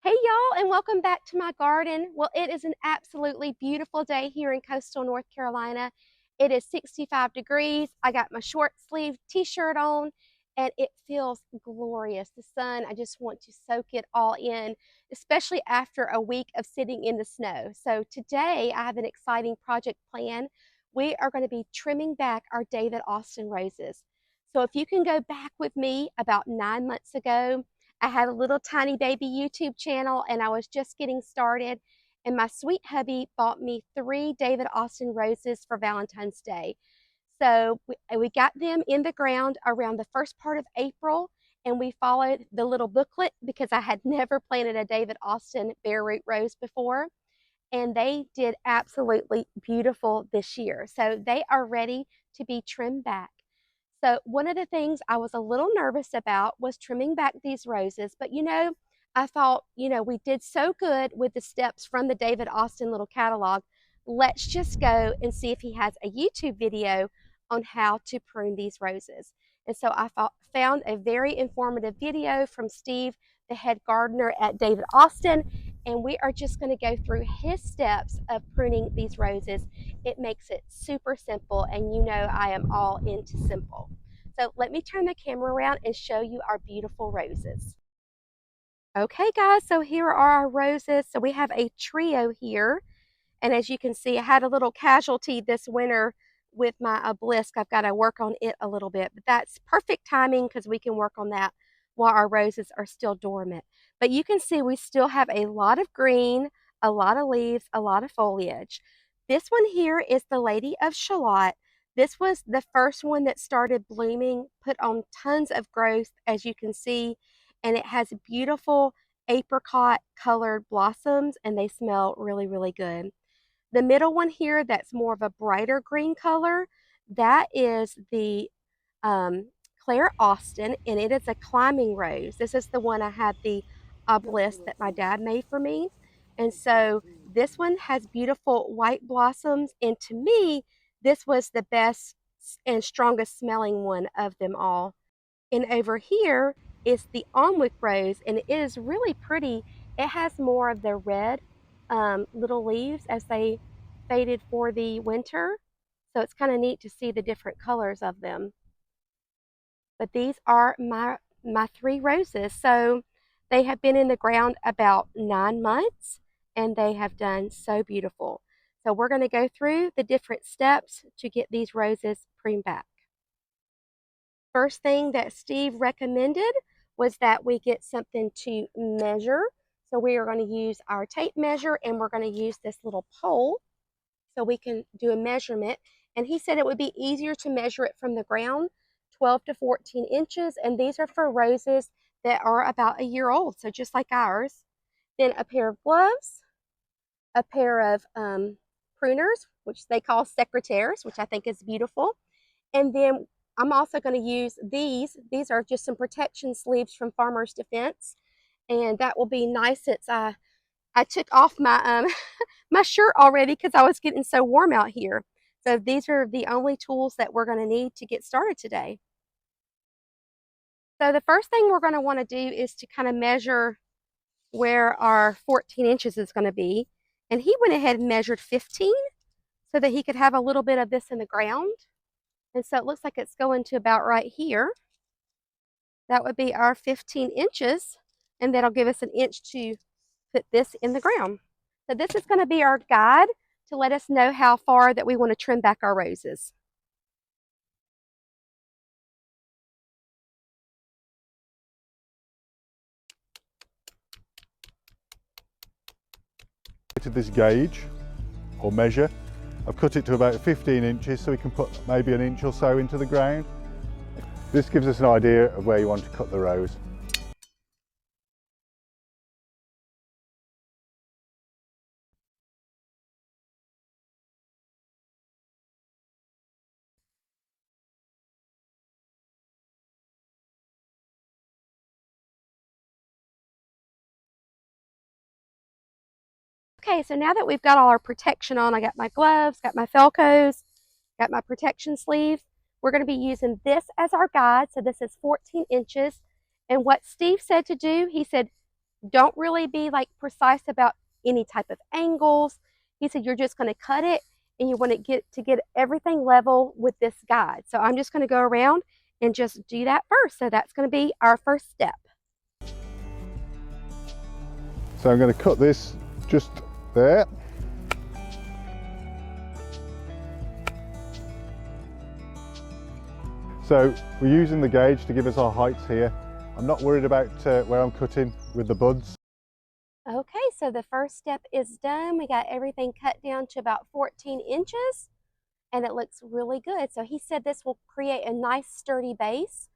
Hey y'all, and welcome back to my garden. Well, it is an absolutely beautiful day here in coastal North Carolina. It is 65 degrees. I got my short sleeve t-shirt on and it feels glorious. The sun, I just want to soak it all in, especially after a week of sitting in the snow. So today I have an exciting project plan. We are going to be trimming back our David Austin roses. So if you can go back with me about 9 months ago, I had a little tiny baby YouTube channel and I was just getting started. And my sweet hubby bought me 3 David Austin roses for Valentine's Day. So we got them in the ground around the first part of April, and we followed the little booklet because I had never planted a David Austin bare root rose before. And they did absolutely beautiful this year. So they are ready to be trimmed back. So one of the things I was a little nervous about was trimming back these roses, but I thought, we did so good with the steps from the David Austin little catalog. Let's just go and see if he has a YouTube video on how to prune these roses. And so I found a very informative video from Steve, the head gardener at David Austin, and we are just going to go through his steps of pruning these roses. It makes it super simple, and I am all into simple. So let me turn the camera around and show you our beautiful roses. Okay guys, so here are our roses. So we have a trio here, and as you can see, I had a little casualty this winter with my obelisk. I've got to work on it a little bit, but that's perfect timing because we can work on that while our roses are still dormant. But you can see we still have a lot of green, a lot of leaves, a lot of foliage. This one here is the Lady of Shalott. This was the first one that started blooming, put on tons of growth, as you can see, and it has beautiful apricot colored blossoms, and they smell really, really good. The middle one here, that's more of a brighter green color, that is the Claire Austin, and it is a climbing rose. This is the one I had the obelisk that my dad made for me. And so this one has beautiful white blossoms, and to me, this was the best and strongest smelling one of them all. And over here is the Alnwick rose, and it is really pretty. It has more of the red little leaves as they faded for the winter. So it's kind of neat to see the different colors of them. But these are my 3 roses. So they have been in the ground about 9 months, and they have done so beautiful. So we're going to go through the different steps to get these roses pruned back. First thing that Steve recommended was that we get something to measure. So we are going to use our tape measure, and we're going to use this little pole so we can do a measurement. And he said it would be easier to measure it from the ground, 12 to 14 inches. And these are for roses that are about a year old, so just like ours. Then a pair of gloves, a pair of pruners, which they call secretaires, which I think is beautiful. And then I'm also going to use these. These are just some protection sleeves from Farmer's Defense. And that will be nice since I took off my my shirt already because I was getting so warm out here. So these are the only tools that we're going to need to get started today. So the first thing we're going to want to do is to kind of measure where our 14 inches is going to be. And he went ahead and measured 15 so that he could have a little bit of this in the ground. And so it looks like it's going to about right here. That would be our 15 inches, and that'll give us an inch to put this in the ground. So this is going to be our guide to let us know how far that we want to trim back our roses. To this gauge or measure, I've cut it to about 15 inches so we can put maybe an inch or so into the ground. This gives us an idea of where you want to cut the rose. Okay, so now that we've got all our protection on, I got my gloves, got my Felcos, got my protection sleeves, we're going to be using this as our guide. So this is 14 inches. And what Steve said to do, he said, Don't really be like precise about any type of angles. He said you're just going to cut it and you want to get everything level with this guide. So I'm just going to go around and just do that first. So that's going to be our first step. So I'm going to cut this just there. So we're using the gauge to give us our heights here. I'm not worried about where I'm cutting with the buds. Okay, so the first step is done. We got everything cut down to about 14 inches and it looks really good. So he said this will create a nice sturdy base.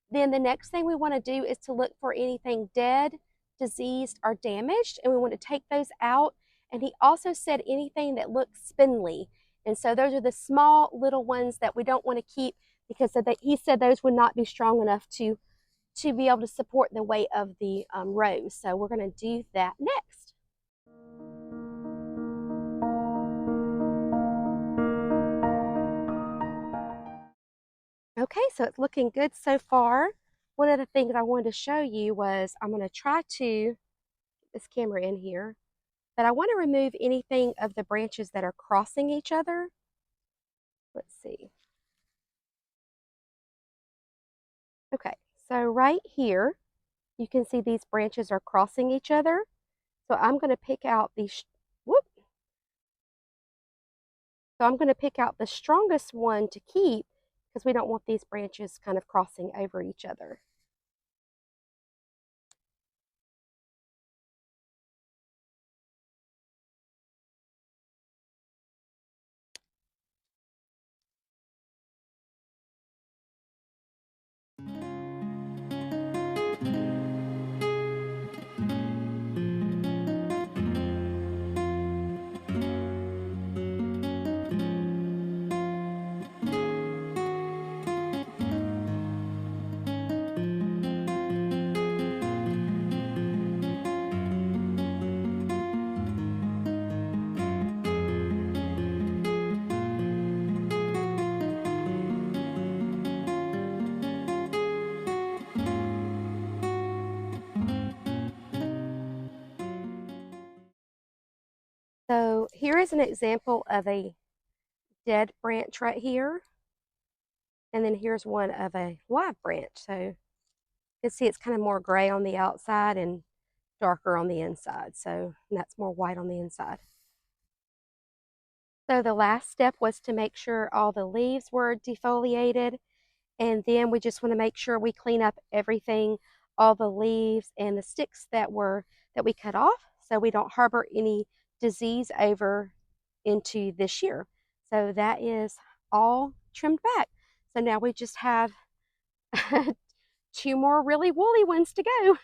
Then the next thing we want to do is to look for anything dead, diseased, or damaged, and we want to take those out. And he also said anything that looks spindly. And so those are the small little ones that we don't want to keep because he said those would not be strong enough to be able to support the weight of the rose. So we're going to do that next. Okay, so it's looking good so far. One of the things I wanted to show you was I'm going to try to get this camera in here, but I want to remove anything of the branches that are crossing each other. Let's see. Okay, so right here, you can see these branches are crossing each other. So I'm going to pick out these, whoop. So I'm going to pick out the strongest one to keep because we don't want these branches kind of crossing over each other. So here is an example of a dead branch right here. And then here's one of a live branch. So you can see it's kind of more gray on the outside and darker on the inside. So that's more white on the inside. So the last step was to make sure all the leaves were defoliated. And then we just want to make sure we clean up everything, all the leaves and the sticks that we cut off so we don't harbor any disease over into this year. So that is all trimmed back. So now we just have 2 more really woolly ones to go.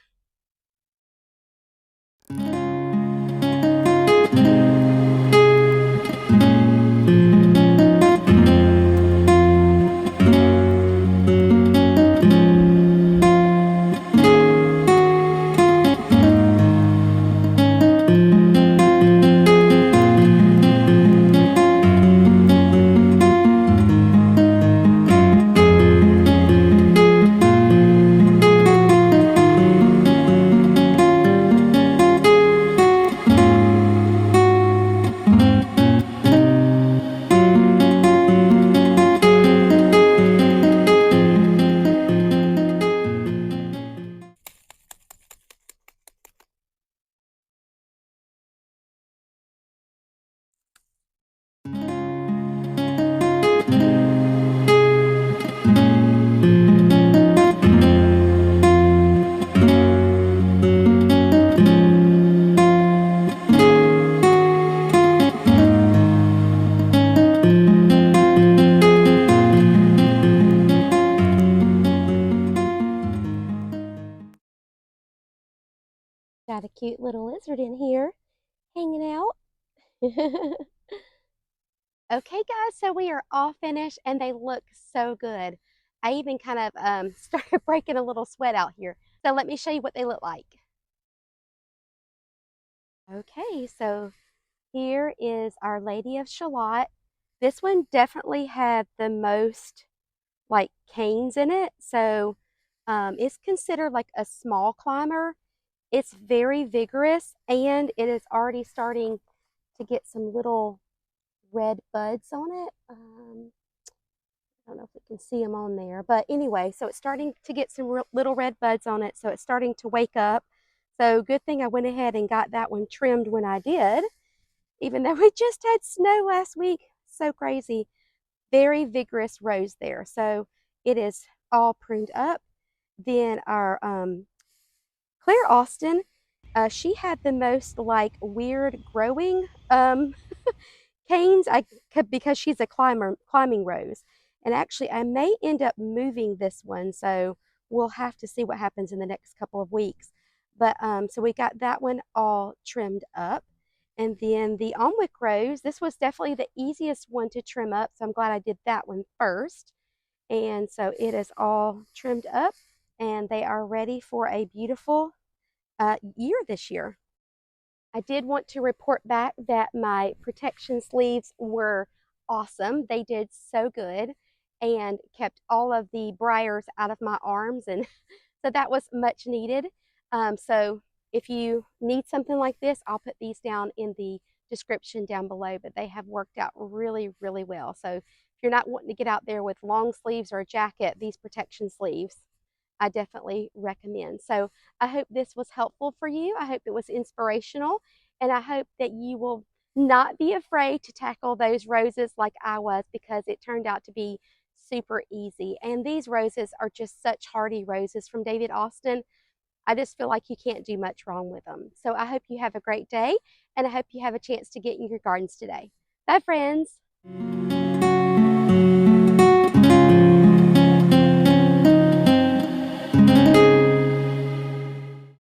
Got a cute little lizard in here hanging out. Okay, guys, so we are all finished and they look so good. I even kind of started breaking a little sweat out here. So let me show you what they look like. Okay, so here is Our Lady of Shalott. This one definitely had the most like canes in it. So it's considered like a small climber. It's very vigorous, and it is already starting to get some little red buds on it. I don't know if we can see them on there, but anyway, so it's starting to get some little red buds on it, so it's starting to wake up. So good thing I went ahead and got that one trimmed when I did, even though we just had snow last week. So crazy. Very vigorous rose there. So it is all pruned up. Then our Claire Austin, she had the most like weird growing canes. I because she's a climbing rose, and actually I may end up moving this one, so we'll have to see what happens in the next couple of weeks. But so we got that one all trimmed up, and then the Almwick rose. This was definitely the easiest one to trim up, so I'm glad I did that one first. And so it is all trimmed up, and they are ready for a beautiful year this year. I did want to report back that my protection sleeves were awesome. They did so good and kept all of the briars out of my arms, and so that was much needed. So if you need something like this, I'll put these down in the description down below, but they have worked out really, really well. So if you're not wanting to get out there with long sleeves or a jacket, these protection sleeves I definitely recommend. So I hope this was helpful for you. I hope it was inspirational, and I hope that you will not be afraid to tackle those roses like I was, because it turned out to be super easy. And these roses are just such hardy roses from David Austin. I just feel like you can't do much wrong with them. So I hope you have a great day, and I hope you have a chance to get in your gardens today. Bye, friends.